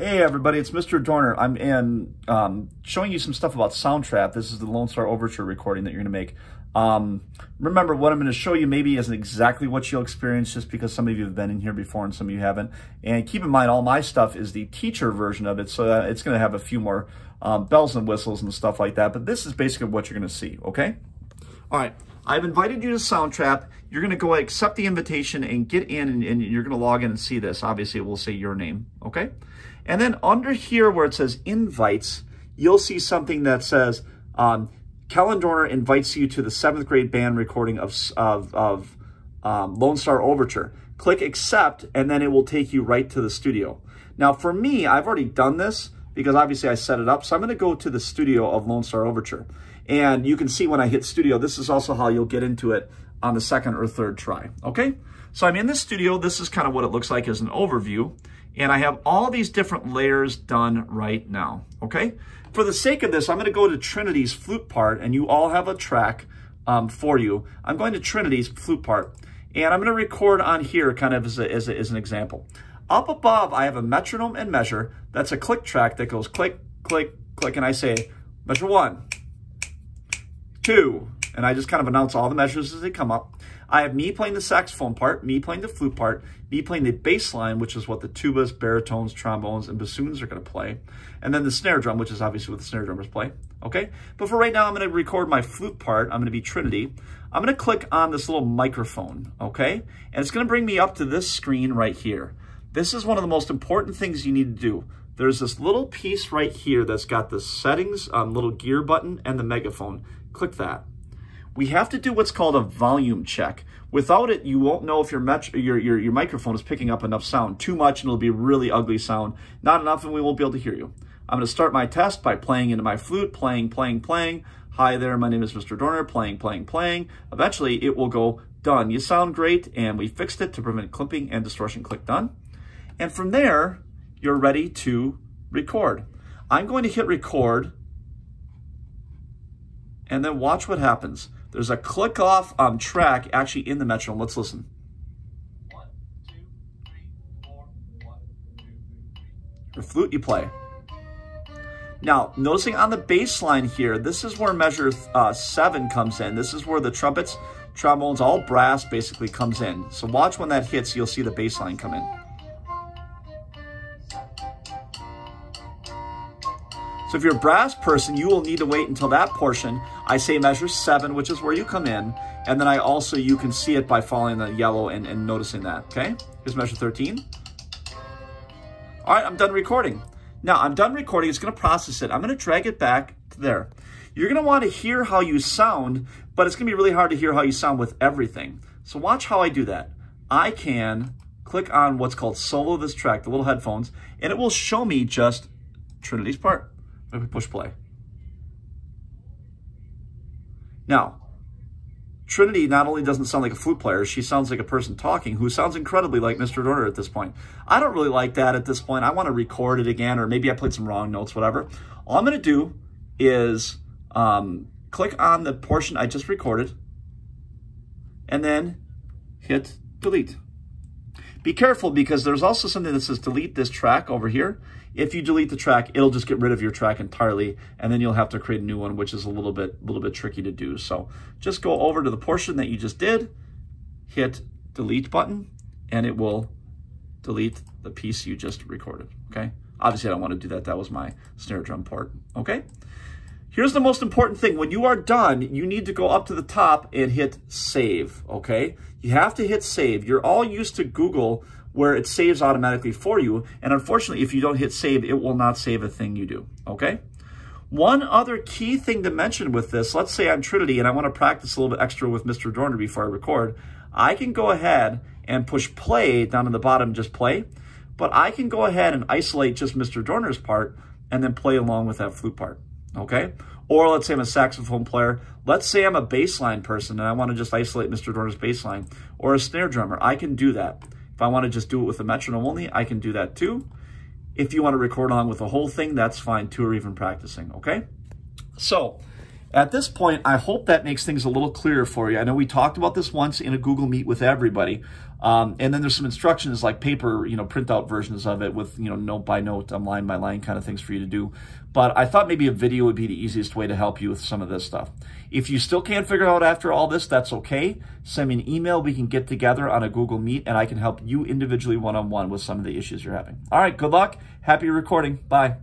Hey everybody, it's Mr. Dorner. I'm showing you some stuff about Soundtrap. This is the Lone Star Overture recording that you're going to make. Remember, what I'm going to show you maybe isn't exactly what you'll experience, just because some of you have been in here before and some of you haven't. And keep in mind, all my stuff is the teacher version of it, so that it's going to have a few more bells and whistles and stuff like that. But this is basically what you're going to see, okay? All right. I've invited you to Soundtrap. You're going to go accept the invitation and get in, and you're going to log in and see this. Obviously, it will say your name, okay? And then under here where it says invites, you'll see something that says Kellen Dorner invites you to the 7th grade band recording of Lone Star Overture. Click accept, and then it will take you right to the studio. Now for me, I've already done this because obviously I set it up. So I'm going to go to the studio of Lone Star Overture. And you can see when I hit studio, this is also how you'll get into it on the 2nd or 3rd try, okay? So I'm in the studio. This is kind of what it looks like as an overview. And I have all these different layers done right now, okay? For the sake of this, I'm going to go to Trinity's flute part, and you all have a track for you. I'm going to Trinity's flute part, and I'm going to record on here kind of as an example. Up above, I have a metronome and measure. That's a click track that goes click, click, click, and I say measure 1, 2, and I just kind of announce all the measures as they come up. I have me playing the saxophone part, me playing the flute part, me playing the bass line, which is what the tubas, baritones, trombones, and bassoons are going to play, and then the snare drum, which is obviously what the snare drummers play, okay? But for right now, I'm going to record my flute part. I'm going to be Trinity. I'm going to click on this little microphone, okay? And it's going to bring me up to this screen right here. This is one of the most important things you need to do. There's this little piece right here that's got the settings, little gear button, and the megaphone. Click that. We have to do what's called a volume check. Without it, you won't know if your microphone is picking up enough sound. Too much, and it'll be really ugly sound. Not enough, and we won't be able to hear you. I'm going to start my test by playing into my flute, playing. Hi there, my name is Mr. Dorner, playing. Eventually, it will go done. You sound great, and we fixed it to prevent clipping and distortion. Click done. And from there, you're ready to record. I'm going to hit record, and then watch what happens. There's a click off track actually in the metronome. Let's listen. 1, 2, 3, 4, 1, 2, 3. Your flute, you play. Now, noticing on the bass line here, this is where measure 7 comes in. This is where the trumpets, trombones, all brass basically comes in. So watch when that hits, you'll see the bass line come in. So if you're a brass person, you will need to wait until that portion. I say measure 7, which is where you come in. And then you can see it by following the yellow and noticing that, okay? Here's measure 13. All right, I'm done recording. Now, I'm done recording. It's going to process it. I'm going to drag it back to there. You're going to want to hear how you sound, but it's going to be really hard to hear how you sound with everything. So watch how I do that. I can click on what's called solo this track, the little headphones, and it will show me just Trinity's part. Let me push play. Now, Trinity not only doesn't sound like a flute player, she sounds like a person talking who sounds incredibly like Mr. Dorner at this point. I don't really like that at this point. I want to record it again, or maybe I played some wrong notes, whatever. All I'm going to do is click on the portion I just recorded and then hit delete. Be careful, because there's also something that says delete this track over here. If you delete the track, it'll just get rid of your track entirely, and then you'll have to create a new one, which is a little bit tricky to do. So just go over to the portion that you just did, hit delete button, and it will delete the piece you just recorded, okay? Obviously, I don't want to do that. That was my snare drum part, okay? Here's the most important thing. When you are done, you need to go up to the top and hit save, okay? You have to hit save. You're all used to Google, where it saves automatically for you. And unfortunately, if you don't hit save, it will not save a thing you do, okay? One other key thing to mention with this, let's say I'm Trinity and I want to practice a little bit extra with Mr. Dorner before I record, I can go ahead and push play down in the bottom, just play, but I can go ahead and isolate just Mr. Dorner's part and then play along with that flute part, okay? Or let's say I'm a saxophone player. Let's say I'm a bass line person and I want to just isolate Mr. Dorner's bass line, or a snare drummer. I can do that. If I want to just do it with a metronome only, I can do that too. If you want to record along with the whole thing, that's fine too, or even practicing, okay? So At this point, I hope that makes things a little clearer for you. I know we talked about this once in a Google Meet with everybody. And then there's some instructions like paper, printout versions of it with, note by note, line by line kind of things for you to do. But I thought maybe a video would be the easiest way to help you with some of this stuff. If you still can't figure out after all this, that's okay. Send me an email. We can get together on a Google Meet and I can help you individually one-on-one with some of the issues you're having. All right, good luck. Happy recording. Bye.